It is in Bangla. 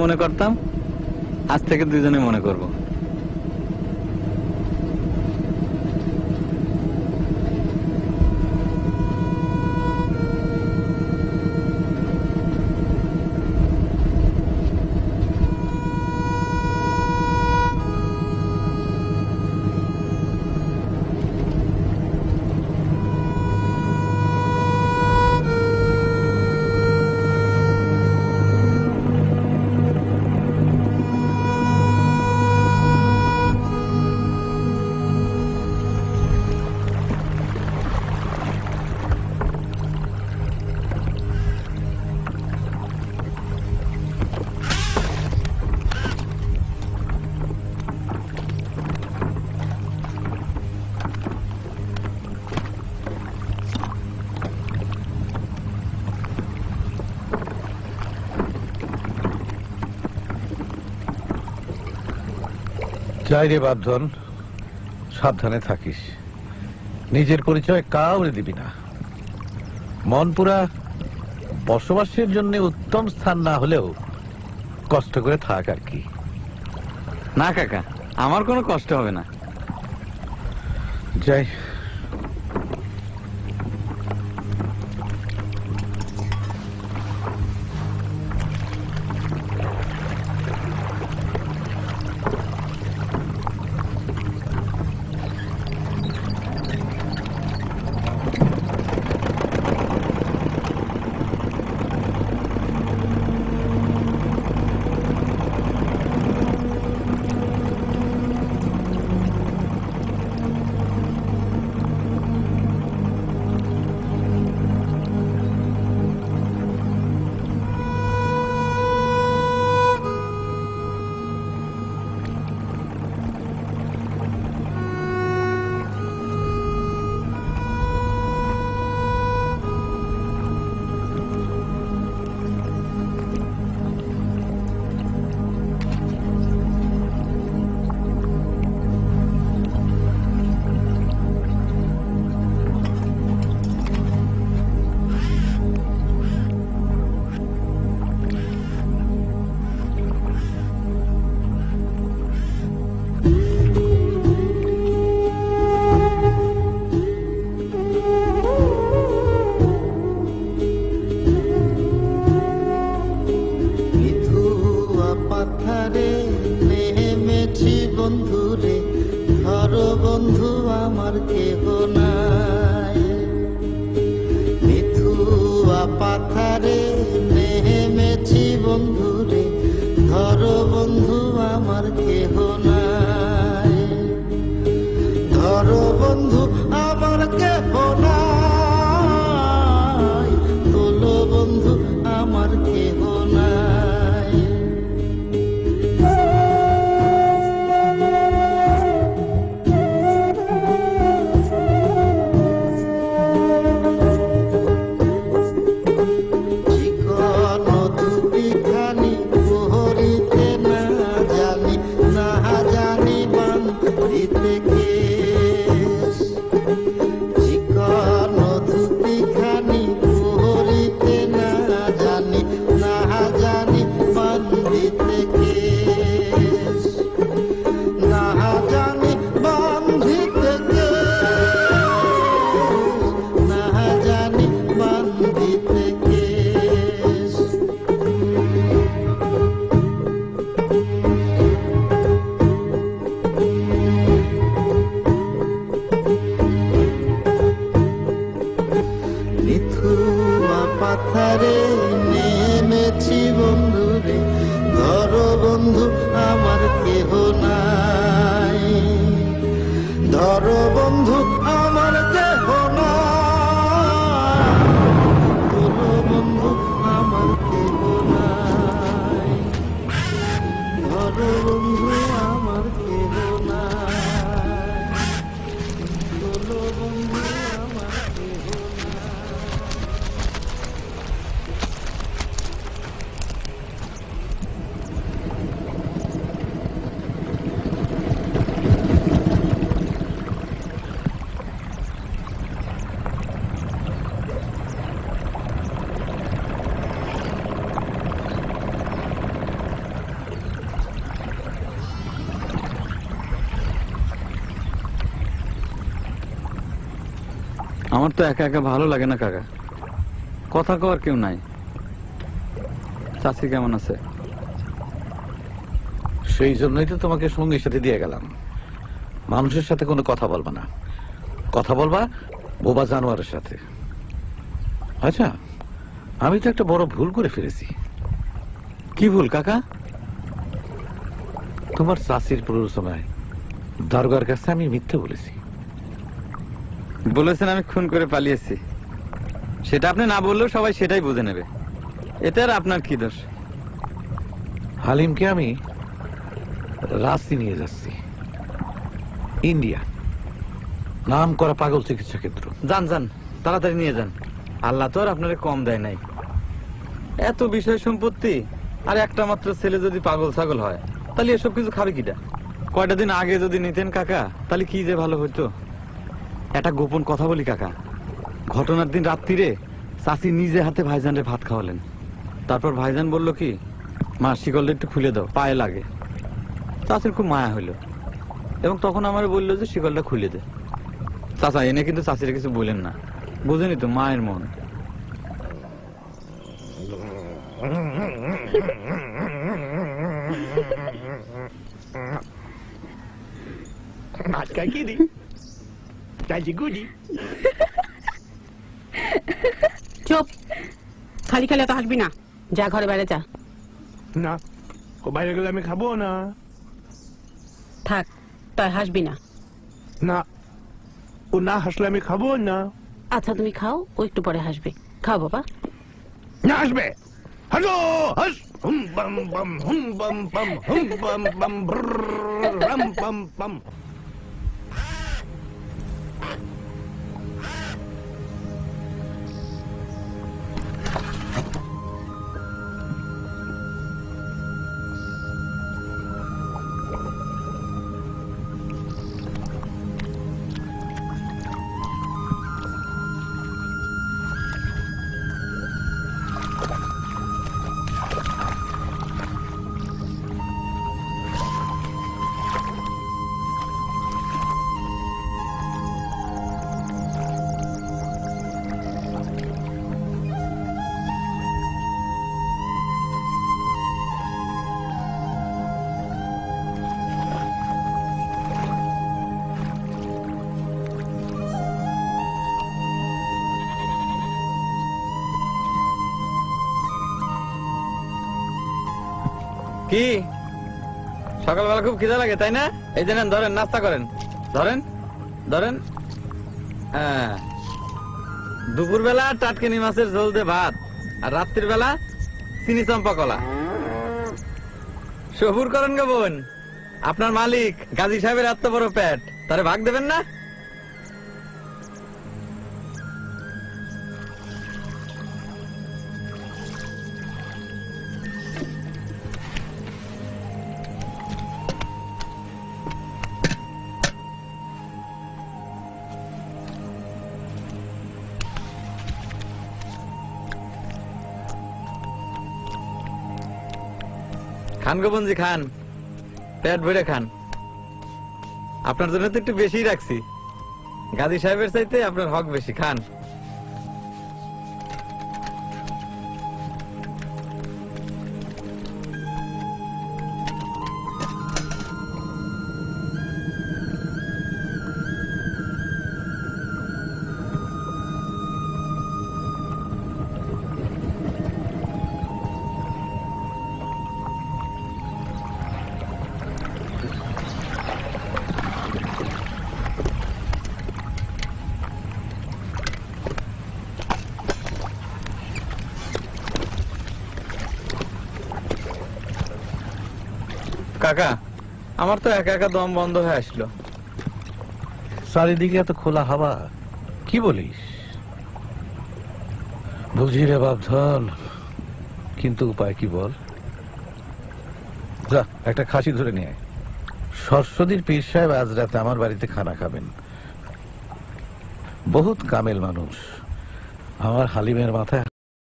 মনে করতাম, আজ থেকে দুজনে মনে করব। যাই রে বাঁধন, সাবধানে থাকিস, নিজের পরিচয় কাউরে দিবি না। মনপুরা বসবাসের জন্য উত্তম স্থান না হলেও কষ্ট করে থাক আর কি। না কাকা, আমার কোনো কষ্ট হবে না। যাই। না আমার তো একা একা ভালো লাগে না কাকা, কথা কওয়ার কেউ নাই। চাচি কেমন আছে? সেই জন্যই তো তোমাকে সঙ্গীর সাথে দিয়ে গেলাম। মানুষের সাথে কোনো কথা বলবা না, কথা বলবা বোবা জানোয়ারের সাথে। আচ্ছা, আমি তো একটা বড় ভুল করে ফেলেছি। কি ভুল কাকা? তোমার চাষির প্ররোচনায় দারোগার কাছে আমি মিথ্যে বলেছি। বলেছেন আমি খুন করে পালিয়েছি, সেটা আপনি না বললেও সবাই সেটাই বুঝে নেবে। এতে আর আপনার কি দোষ? হালিমকে আমি রাঁচি নিয়ে যাচ্ছি, ইন্ডিয়া, নাম করা পাগল চিকিৎসা কেন্দ্র। যান যান, তাড়াতাড়ি নিয়ে যান। আল্লাহ তো আর আপনারে কম দেয় নাই। এত বিষয় সম্পত্তি আর একটা মাত্র ছেলে যদি পাগল ছাগল হয়, তাহলে এসব কিছু খাবে কিটা? কয়টা দিন আগে যদি নিতেন কাকা, তাহলে কি যে ভালো হতো। একটা গোপন কথা বলি কাকা, ঘটনার দিন রাত্রিরে চাচি নিজে হাতে ভাইজানরে ভাত খাওয়ালেন। তারপর ভাইজান বলল কি, মা শিকলটা একটু খুলে দাও, পায়ে লাগে। চাচির খুব মায়া হইল এবং তখন আমার বললো যে শিকলটা খুলে দে। চাচা এনে কিন্তু চাচিরা কিছু বলেন না, বুঝেনি তো মায়ের মন। Mas kayak gini. Janji gudi. চুপ, খালি খালি এত হাসবি না, যা ঘরে বাইরে যা। না, kok বাইরে গেলে আমি খাবো না। থাক, তাই হাসবি না। না, ও না হাসলে আমি খাবো না। আচ্ছা তুমি খাও, ও একটু পরে হাসবে। খাও বাবা। না আসবে। হাসো, হাস। হুম বাম বাম, হুম বাম বাম, হুম বাম বাম, রাম বাম বাম। কি সকালবেলা খুব খিদা লাগে তাই না? এই যে নেন, ধরেন, নাস্তা করেন। ধরেন ধরেন। হ্যাঁ, দুপুর বেলা টাটকিনি মাছের ঝোল দিয়ে ভাত, আর রাত্রির বেলা চিনি চম্পা কলা। সবুর করেন গো বোন, আপনার মালিক গাজী সাহেবের এত বড় পেট, তারে ভাগ দেবেন না? খান গোবনজি খান, পেট ভরে খান। আপনার জন্য তো একটু বেশি রাখছি, গাজী সাহেবের চাইতে আপনার হক বেশি। খান। কাকা, আমার তো একা একা দম বন্ধ হয়ে আসলো। চারিদিকে এত খোলা হাওয়া, কি বলিস? বুঝি রে বাপধন, কিন্তু উপায় কি বল? যা, একটা খাসি ধরে নিয়ে আয়। সরস্বতীর পীর সাহেব আজ রাতে আমার বাড়িতে খানা খাবেন। বহুত কামেল মানুষ, আমার হালিমের মাথায়